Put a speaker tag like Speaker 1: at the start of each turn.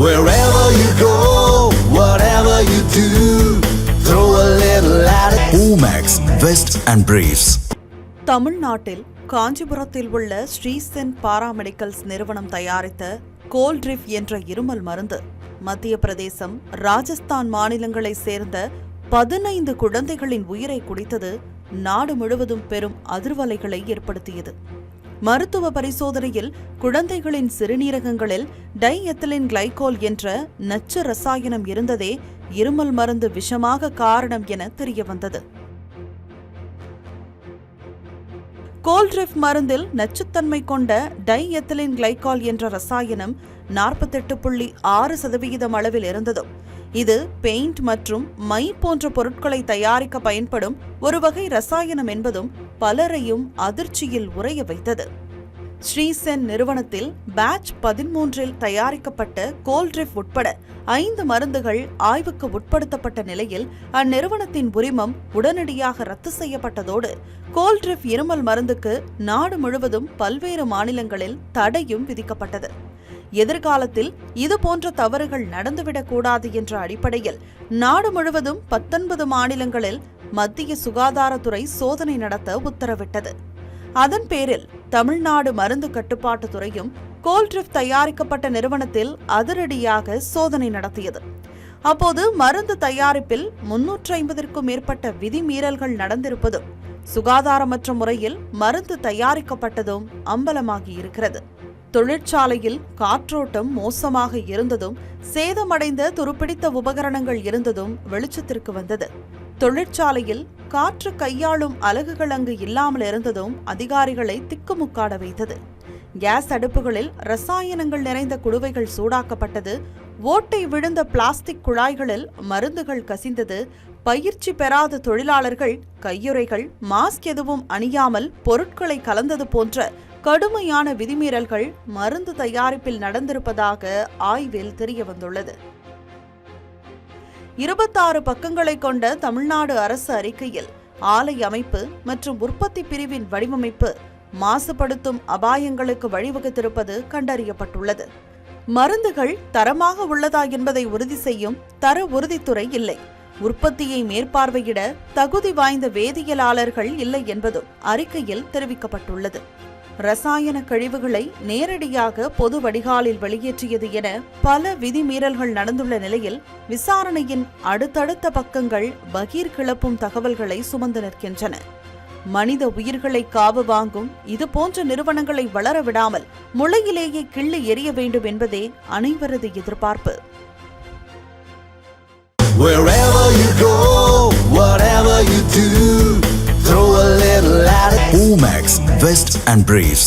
Speaker 1: Wherever you go, whatever you do, throw a little at it. Omax, Vest and Briefs.
Speaker 2: தமிழ்நாட்டில் காஞ்சிபுரத்தில் உள்ள ஸ்ரீசென் paramedicals நிறுவனம் தயாரித்த Coldrif என்ற இருமல் மருந்து மத்திய பிரதேசம், ராஜஸ்தான் மாநிலங்களை சேர்ந்த 15 குழந்தைகளின் உயிரை குடித்தது நாடு முழுவதும் பெரும் அதிர்வலைகளை ஏற்படுத்தியது. மருத்துவ பரிசோதனையில் குழந்தைகளின் சிறுநீரகங்களில் டைஎத்திலின் கிளைகோல் என்ற நச்சு ரசாயனம் இருந்ததே இருமல் மருந்து விஷமாக காரணம் என தெரியவந்தது. கோல்ட்ரிஃப் மருந்தில் நச்சுத்தன்மை கொண்ட டைஎத்திலின் கிளைகால் என்ற ரசாயனம் 48.6% அளவில் இருந்ததும், இது பெயிண்ட் மற்றும் மை போன்ற பொருட்களை தயாரிக்க பயன்படும் ஒரு வகை ரசாயனம் என்பதும் பலரையும் அதிர்ச்சியில் உறைய வைத்தது. ஸ்ரீசென் நிறுவனத்தில் பேட்ச் 13 தயாரிக்கப்பட்ட கோல்ட்ரிஃப் உட்பட 5 மருந்துகள் ஆய்வுக்கு உட்படுத்தப்பட்ட நிலையில் அந்நிறுவனத்தின் உரிமம் உடனடியாக ரத்து செய்யப்பட்டதோடு கோல்ட்ரிஃப் இருமல் மருந்துக்கு நாடு முழுவதும் பல்வேறு மாநிலங்களில் தடையும் விதிக்கப்பட்டது. எதிர்காலத்தில் இதுபோன்ற தவறுகள் நடந்துவிடக்கூடாது என்ற அடிப்படையில் நாடு முழுவதும் 19 மாநிலங்களில் மத்திய சுகாதாரத்துறை சோதனை நடத்த உத்தரவிட்டது. அதன் பேரில் தமிழ்நாடு மருந்து கட்டுப்பாட்டு துறையும் கோல்ட்ரிஃப் தயாரிக்கப்பட்ட நிறுவனத்தில் அதிரடியாக சோதனை நடத்தியது. அப்போது மருந்து தயாரிப்பில் 350க்கும் மேற்பட்ட விதிமீறல்கள் நடந்திருப்பதும், சுகாதாரமற்ற முறையில் மருந்து தயாரிக்கப்பட்டதும் அம்பலமாகியிருக்கிறது. தொழிற்சாலையில் காற்றோட்டம் மோசமாக இருந்ததும், சேதமடைந்த துருப்பிடித்த உபகரணங்கள் இருந்ததும் வெளிச்சத்திற்கு வந்தது. தொழிற்சாலையில் காற்று கையாளும் அலகுகள் அங்கு இல்லாமல் இருந்ததும் அதிகாரிகளை திக்குமுக்காட வைத்தது. கேஸ் அடுப்புகளில் ரசாயனங்கள் நிறைந்த குடுவைகள் சூடாக்கப்பட்டது. ஓட்டை விழுந்த பிளாஸ்டிக் குழாய்களில் மருந்துகள் கசிந்தது. பயிற்சி பெறாத தொழிலாளர்கள் கையுறைகள், மாஸ்க் எதுவும் அணியாமல் பொருட்களை கலந்தது போன்ற கடுமையான விதிமீறல்கள் மருந்து தயாரிப்பில் நடந்திருப்பதாக ஆய்வில் தெரியவந்துள்ளது. 26 பக்கங்களை கொண்ட தமிழ்நாடு அரசு அறிக்கையில் ஆலை அமைப்பு மற்றும் உற்பத்தி பிரிவின் வடிவமைப்பு மாசுபடுத்தும் அபாயங்களுக்கு வழிவகுத்திருப்பது கண்டறியப்பட்டுள்ளது. மருந்துகள் தரமாக உள்ளதா என்பதை உறுதி செய்யும் தர உறுதித்துறை இல்லை. உற்பத்தியை மேற்பார்வையிட தகுதி வாய்ந்த வேதியியலாளர்கள் இல்லை என்பதும் அறிக்கையில் தெரிவிக்கப்பட்டுள்ளது. ரசாயன கழிவுகளை நேரடியாக பொது வடிகாலில் வெளியேற்றியது என பல விதிமீறல்கள் நடந்துள்ள நிலையில் விசாரணையின் அடுத்தடுத்த பக்கங்கள் பகீர் கிளப்பும் தகவல்களை சுமந்து நிற்கின்றன. மனித உயிர்களை காவு வாங்கும் இதுபோன்ற நிறுவனங்களை வளர விடாமல் முளையிலேயே கிள்ளி எறிய வேண்டும் என்பதே அனைவரது எதிர்பார்ப்பு.
Speaker 1: Wherever you go, whatever you do, throw a little at it. Omax, Vest and Briefs.